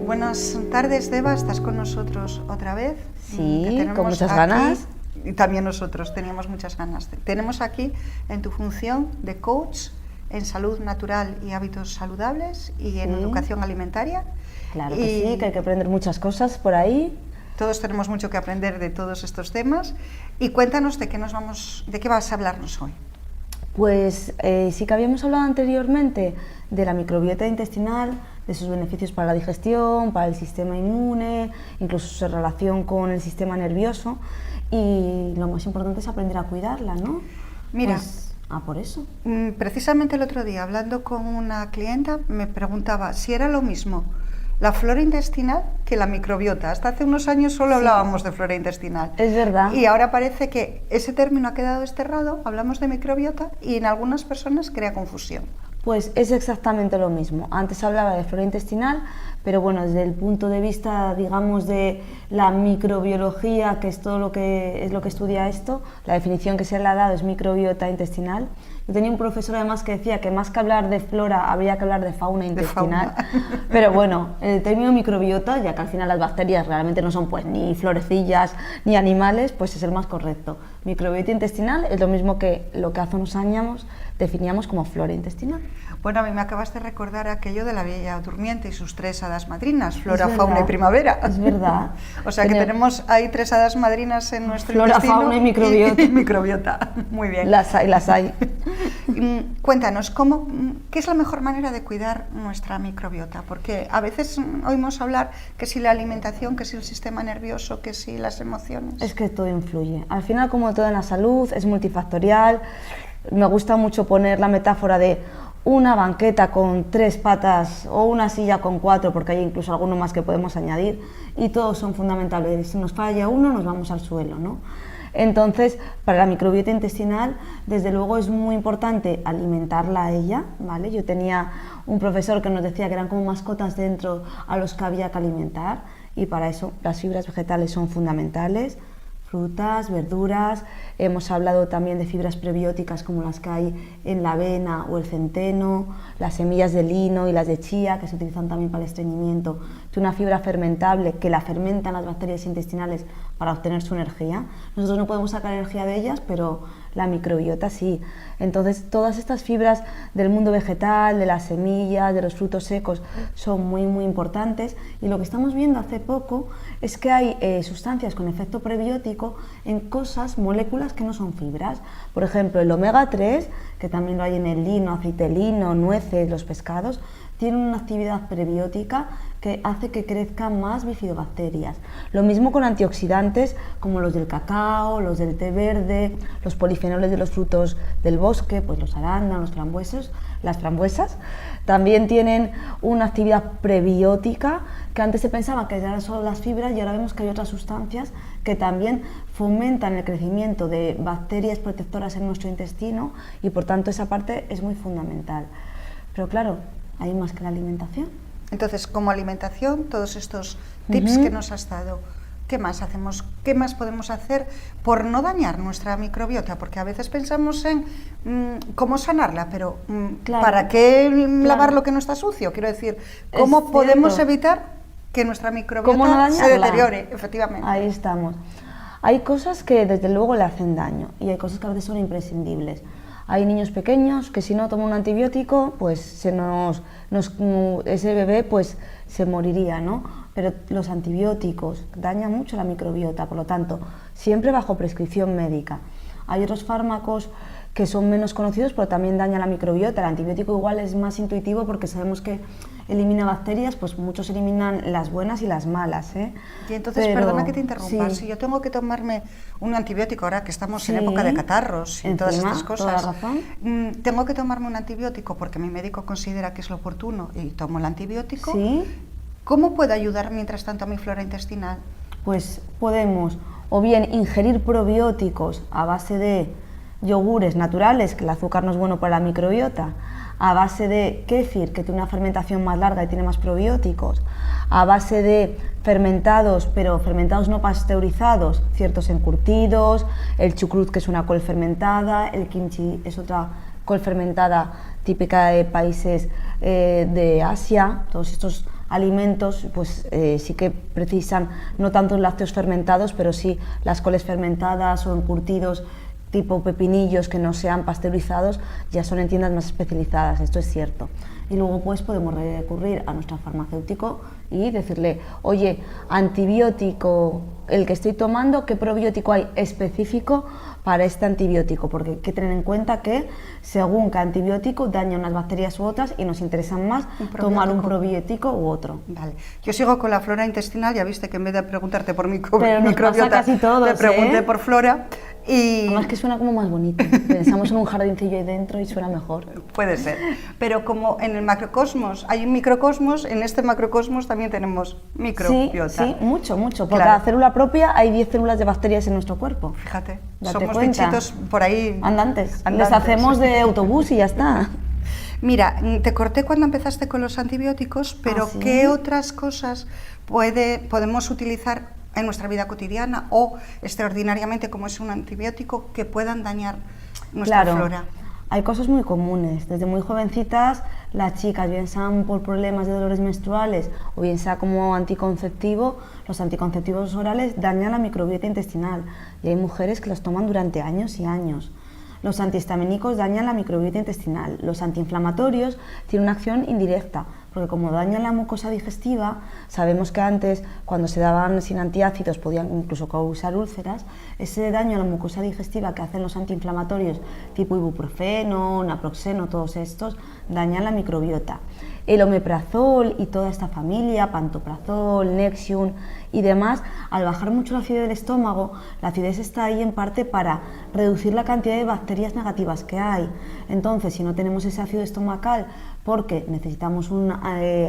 Buenas tardes, Deva, ¿estás con nosotros otra vez? Sí, con muchas ganas. Y también nosotros teníamos muchas ganas. Tenemos aquí en tu función de coach en salud natural y hábitos saludables y en educación alimentaria. Claro que sí, que hay que aprender muchas cosas por ahí. Todos tenemos mucho que aprender de todos estos temas. Y cuéntanos de qué vas a hablarnos hoy. Pues sí que habíamos hablado anteriormente de la microbiota intestinal, de sus beneficios para la digestión, para el sistema inmune, incluso su relación con el sistema nervioso, y lo más importante es aprender a cuidarla, ¿no? Mira, pues, por eso. Precisamente el otro día, hablando con una clienta, me preguntaba si era lo mismo la flora intestinal que la microbiota. Hasta hace unos años solo hablábamos de flora intestinal. Es verdad. Y ahora parece que ese término ha quedado desterrado, hablamos de microbiota y en algunas personas crea confusión. Pues es exactamente lo mismo. Antes hablaba de flora intestinal, pero bueno, desde el punto de vista, digamos, de la microbiología, que es todo lo que estudia esto, la definición que se le ha dado es microbiota intestinal. Yo tenía un profesor además que decía que más que hablar de flora habría que hablar de fauna intestinal, pero bueno, el término microbiota, ya que al final las bacterias realmente no son pues ni florecillas ni animales, pues es el más correcto. Microbiota intestinal es lo mismo que lo que hace unos años definíamos como flora intestinal. Bueno, a mí me acabas de recordar aquello de la Bella Durmiente y sus tres hadas madrinas, flora, fauna y primavera. Es verdad. O sea que tenemos ahí tres hadas madrinas en nuestro flora, intestino. Flora, fauna y microbiota. Y microbiota. Muy bien. Las hay. Cuéntanos, ¿qué es la mejor manera de cuidar nuestra microbiota? Porque a veces oímos hablar que si la alimentación, que si el sistema nervioso, que si las emociones. Es que todo influye. Al final, como todo en la salud, es multifactorial. Me gusta mucho poner la metáfora de una banqueta con 3 patas o una silla con 4, porque hay incluso alguno más que podemos añadir, y todos son fundamentales. Si nos falla uno, nos vamos al suelo, ¿no? Entonces, para la microbiota intestinal, desde luego es muy importante alimentarla a ella, ¿vale? Yo tenía un profesor que nos decía que eran como mascotas dentro a los que había que alimentar, y para eso las fibras vegetales son fundamentales. Frutas, verduras, hemos hablado también de fibras prebióticas como las que hay en la avena o el centeno, las semillas de lino y las de chía, que se utilizan también para el estreñimiento, de una fibra fermentable que la fermentan las bacterias intestinales para obtener su energía. Nosotros no podemos sacar energía de ellas, pero la microbiota sí. Entonces, todas estas fibras del mundo vegetal, de las semillas, de los frutos secos, son muy, muy importantes. Y lo que estamos viendo hace poco es que hay sustancias con efecto prebiótico en cosas, moléculas que no son fibras. Por ejemplo, el omega 3, que también lo hay en el lino, aceite de lino, nueces, los pescados, tienen una actividad prebiótica que hace que crezcan más bifidobacterias. Lo mismo con antioxidantes como los del cacao, los del té verde, los polifenoles de los frutos del bosque, pues los arándanos, las frambuesas, también tienen una actividad prebiótica, que antes se pensaba que eran solo las fibras y ahora vemos que hay otras sustancias que también fomentan el crecimiento de bacterias protectoras en nuestro intestino, y por tanto esa parte es muy fundamental. Pero claro, hay más que la alimentación. Entonces, como alimentación, todos estos tips que nos has dado, ¿qué más hacemos? ¿Qué más podemos hacer por no dañar nuestra microbiota? Porque a veces pensamos en cómo sanarla, pero ¿para qué lavar lo que no está sucio? Quiero decir, ¿cómo podemos evitar que nuestra microbiota se deteriore? Efectivamente. Ahí estamos. Hay cosas que desde luego le hacen daño y hay cosas que a veces son imprescindibles. Hay niños pequeños que si no toman un antibiótico, pues ese bebé pues se moriría, ¿no? Pero los antibióticos dañan mucho la microbiota, por lo tanto, siempre bajo prescripción médica. Hay otros fármacos que son menos conocidos, pero también dañan la microbiota. El antibiótico igual es más intuitivo porque sabemos que elimina bacterias, pues muchos eliminan las buenas y las malas, ¿eh? Y entonces, perdona que te interrumpa, si yo tengo que tomarme un antibiótico ahora que estamos en época de catarros y todas estas cosas, tengo que tomarme un antibiótico porque mi médico considera que es lo oportuno y tomo el antibiótico, ¿cómo puedo ayudar mientras tanto a mi flora intestinal? Pues podemos o bien ingerir probióticos a base de yogures naturales, que el azúcar no es bueno para la microbiota, a base de kéfir, que tiene una fermentación más larga y tiene más probióticos, a base de fermentados, pero fermentados no pasteurizados, ciertos encurtidos, el chucrut, que es una col fermentada, el kimchi es otra col fermentada típica de países de Asia. Todos estos alimentos pues sí que precisan no tanto lácteos fermentados, pero sí las coles fermentadas o encurtidos tipo pepinillos que no sean pasteurizados, ya son en tiendas más especializadas, esto es cierto. Y luego pues podemos recurrir a nuestro farmacéutico y decirle, oye, antibiótico, el que estoy tomando, ¿qué probiótico hay específico para este antibiótico? Porque hay que tener en cuenta que según qué antibiótico daña unas bacterias u otras y nos interesa más tomar un probiótico u otro. Vale. Yo sigo con la flora intestinal, ya viste que en vez de preguntarte por Pero microbiota, casi todos, te pregunté por flora. Y además que suena como más bonito, pensamos en un jardincillo ahí dentro y suena mejor. Puede ser, pero como en el macrocosmos hay un microcosmos, en este macrocosmos también tenemos microbiota. Sí, mucho, por claro. cada célula propia hay 10 células de bacterias en nuestro cuerpo. Fíjate, Date somos cuenta. bichitos por ahí andantes, les hacemos de autobús y ya está. Mira, te corté cuando empezaste con los antibióticos, pero ¿sí? ¿qué otras cosas podemos utilizar en nuestra vida cotidiana o extraordinariamente como es un antibiótico que puedan dañar nuestra flora? Hay cosas muy comunes, desde muy jovencitas las chicas, bien sean por problemas de dolores menstruales o bien sea como anticonceptivo, los anticonceptivos orales dañan la microbiota intestinal y hay mujeres que los toman durante años y años. Los antihistamínicos dañan la microbiota intestinal, los antiinflamatorios tienen una acción indirecta, porque como dañan la mucosa digestiva, sabemos que antes cuando se daban sin antiácidos podían incluso causar úlceras, ese daño a la mucosa digestiva que hacen los antiinflamatorios tipo ibuprofeno, naproxeno, todos estos, dañan la microbiota. El omeprazol y toda esta familia, pantoprazol, Nexium y demás, al bajar mucho la acidez del estómago, la acidez está ahí en parte para reducir la cantidad de bacterias negativas que hay. Entonces, si no tenemos ese ácido estomacal porque necesitamos un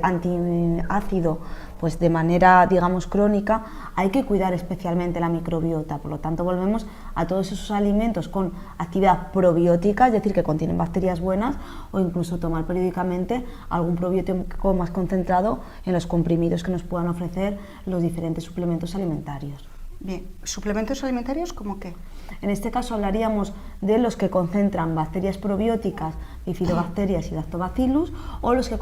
antiácido pues de manera, digamos, crónica, hay que cuidar especialmente la microbiota. Por lo tanto, volvemos a todos esos alimentos con actividad probiótica, es decir, que contienen bacterias buenas, o incluso tomar periódicamente algún probiótico más concentrado en los comprimidos que nos puedan ofrecer los diferentes suplementos alimentarios. Bien, ¿suplementos alimentarios cómo qué? En este caso hablaríamos de los que concentran bacterias probióticas, bifidobacterias y lactobacillus, o los que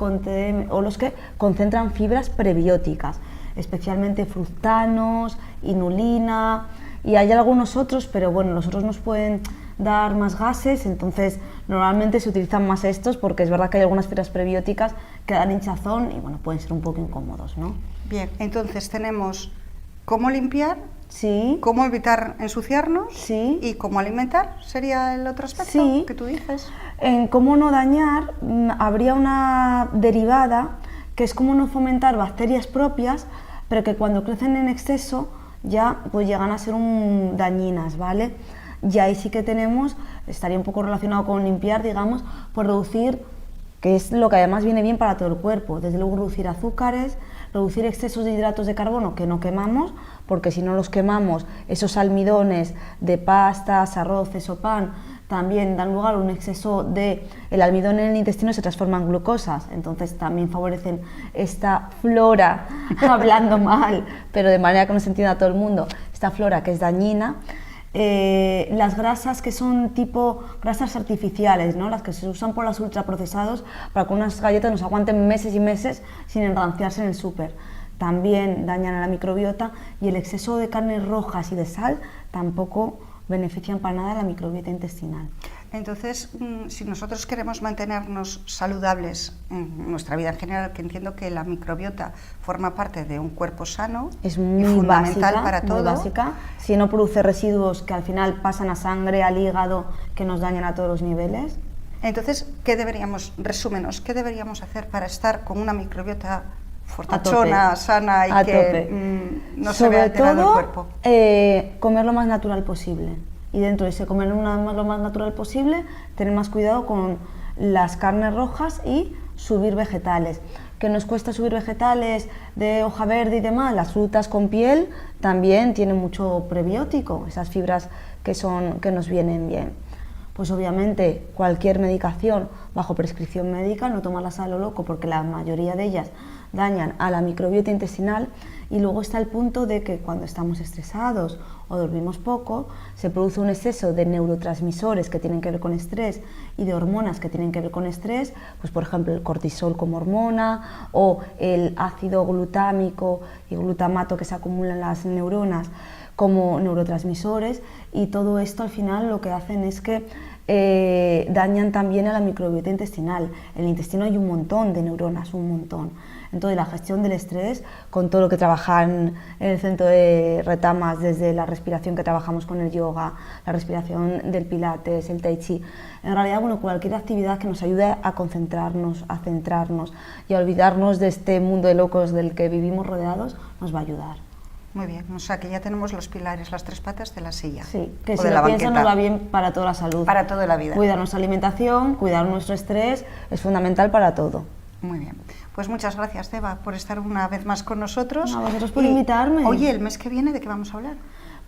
concentran fibras prebióticas, especialmente fructanos, inulina, y hay algunos otros, pero bueno, los otros nos pueden dar más gases, entonces normalmente se utilizan más estos porque es verdad que hay algunas fibras prebióticas que dan hinchazón y bueno, pueden ser un poco incómodos, ¿no? Bien, entonces tenemos cómo limpiar, sí, cómo evitar ensuciarnos, sí, y cómo alimentar, sería el otro aspecto sí, que tú dices. En cómo no dañar, habría una derivada que es cómo no fomentar bacterias propias, pero que cuando crecen en exceso ya pues llegan a ser dañinas, ¿vale? Y ahí sí que estaría un poco relacionado con limpiar, digamos, por reducir, que es lo que además viene bien para todo el cuerpo, desde luego reducir azúcares, reducir excesos de hidratos de carbono que no quemamos, porque si no los quemamos, esos almidones de pastas, arroces o pan también dan lugar a un exceso el almidón en el intestino se transforma en glucosas, entonces también favorecen esta flora, hablando mal, pero de manera que no se entienda a todo el mundo, esta flora que es dañina. Las grasas que son tipo grasas artificiales, ¿no? Las que se usan por los ultraprocesados para que unas galletas nos aguanten meses y meses sin enranciarse en el súper, también dañan a la microbiota, y el exceso de carnes rojas y de sal tampoco benefician para nada a la microbiota intestinal. Entonces, si nosotros queremos mantenernos saludables en nuestra vida en general, que entiendo que la microbiota forma parte de un cuerpo sano, es muy fundamental básica, para todo. Muy básica, si no produce residuos que al final pasan a sangre, al hígado, que nos dañan a todos los niveles. Entonces, resúmenos, ¿qué deberíamos hacer para estar con una microbiota fortachona, sana y que no se vea alterado el cuerpo? Comer lo más natural posible. Y dentro de ese comer lo más natural posible, tener más cuidado con las carnes rojas y subir vegetales. Que nos cuesta subir vegetales de hoja verde y demás, las frutas con piel también tienen mucho prebiótico, esas fibras que nos vienen bien. pues obviamente cualquier medicación bajo prescripción médica, no tomarlas a lo loco porque la mayoría de ellas dañan a la microbiota intestinal. Y luego está el punto de que cuando estamos estresados o dormimos poco, se produce un exceso de neurotransmisores que tienen que ver con estrés y de hormonas que tienen que ver con estrés, pues por ejemplo el cortisol como hormona o el ácido glutámico y glutamato que se acumulan en las neuronas como neurotransmisores, y todo esto al final lo que hacen es que dañan también a la microbiota intestinal. En el intestino hay un montón de neuronas, un montón. Entonces la gestión del estrés, con todo lo que trabajan en el centro de Retamas, desde la respiración que trabajamos con el yoga, la respiración del pilates, el tai chi, en realidad bueno, cualquier actividad que nos ayude a concentrarnos, a centrarnos y a olvidarnos de este mundo de locos del que vivimos rodeados, nos va a ayudar. Muy bien, o sea que ya tenemos los pilares, las 3 patas de la silla. Sí, que o si de lo la piensas banqueta. nos va bien para toda la salud. Para toda la vida. Cuidar nuestra alimentación, cuidar nuestro estrés, es fundamental para todo. Muy bien. Pues muchas gracias, Eva, por estar una vez más con nosotros. A vosotros por invitarme. Oye, el mes que viene, ¿de qué vamos a hablar?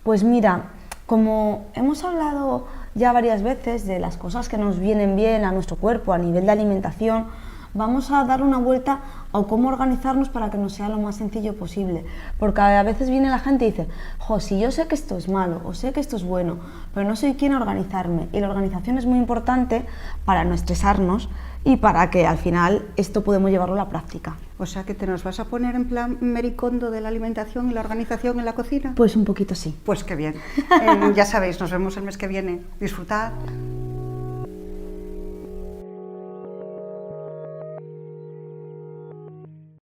Pues mira, como hemos hablado ya varias veces de las cosas que nos vienen bien a nuestro cuerpo a nivel de alimentación, vamos a dar una vuelta a cómo organizarnos para que nos sea lo más sencillo posible. Porque a veces viene la gente y dice, jo, si yo sé que esto es malo o sé que esto es bueno, pero no soy quien organizarme. Y la organización es muy importante para no estresarnos y para que al final esto podemos llevarlo a la práctica. O sea que te nos vas a poner en plan Mericondo de la alimentación y la organización en la cocina. Pues un poquito sí. Pues qué bien. Ya sabéis, nos vemos el mes que viene. Disfrutad.